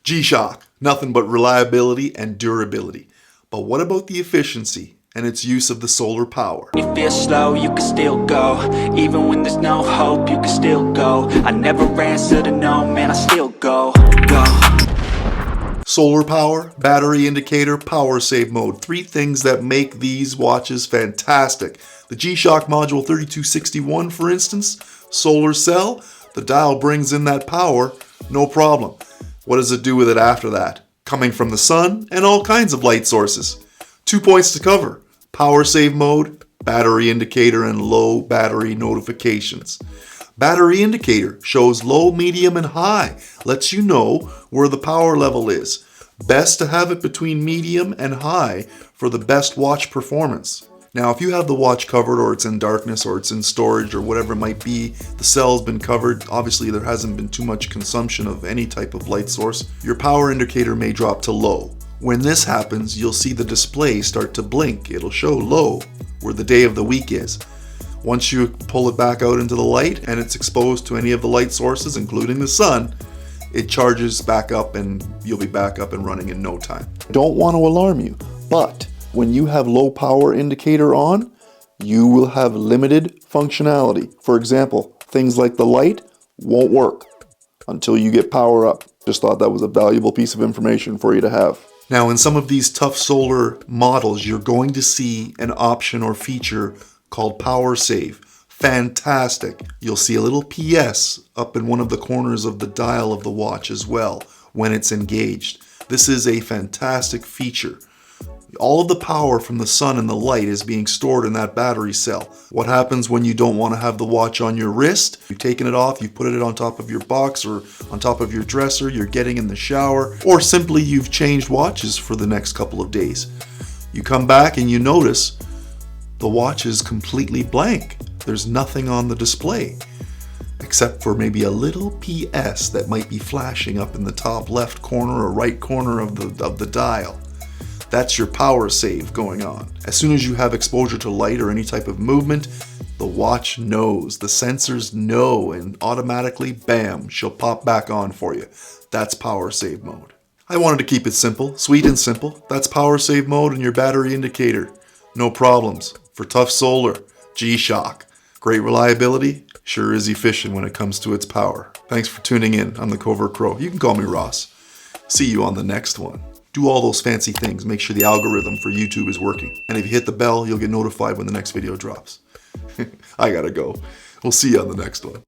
G-Shock, nothing but reliability and durability. But what about the efficiency and its use of the solar power? You feel slow, you can still go. Even when there's no hope, you can still go. I never answer to no, man, I still go. Solar power, battery indicator, power save mode. Three things that make these watches fantastic. The G-Shock module 3261, for instance, solar cell, the dial brings in that power, no problem. What does it do with it after that? Coming from the sun and all kinds of light sources. 2 points to cover: power save mode, battery indicator, and low battery notifications. Battery indicator shows low, medium, and high. Lets you know where the power level is. Best to have it between medium and high for the best watch performance. Now, if you have the watch covered, or it's in darkness, or it's in storage, or whatever it might be, the cell's been covered, obviously there hasn't been too much consumption of any type of light source, your power indicator may drop to low. When this happens, you'll see the display start to blink. It'll show low where the day of the week is. Once you pull it back out into the light and it's exposed to any of the light sources, including the sun, it charges back up and you'll be back up and running in no time. Don't want to alarm you, but when you have low power indicator on, you will have limited functionality. For example, things like the light won't work until you get power up. Just thought that was a valuable piece of information for you to have. Now, in some of these tough solar models, you're going to see an option or feature called Power Save. Fantastic. You'll see a little PS up in one of the corners of the dial of the watch as well when it's engaged. This is a fantastic feature. All of the power from the sun and the light is being stored in that battery cell. What happens when you don't want to have the watch on your wrist? You've taken it off, you've put it on top of your box or on top of your dresser, you're getting in the shower, or simply you've changed watches for the next couple of days. You come back and you notice the watch is completely blank. There's nothing on the display except for maybe a little PS that might be flashing up in the top left corner or right corner of the dial. That's your power save going on. As soon as you have exposure to light or any type of movement, the watch knows, the sensors know, and automatically, bam, she'll pop back on for you. That's power save mode. I wanted to keep it simple, sweet and simple. That's power save mode and your battery indicator. No problems. For tough solar, G-Shock. Great reliability, sure is efficient when it comes to its power. Thanks for tuning in. I'm TheCovertCrow. You can call me Ross. See you on the next one. Do all those fancy things. Make sure the algorithm for YouTube is working. And if you hit the bell, you'll get notified when the next video drops. I gotta go. We'll see you on the next one.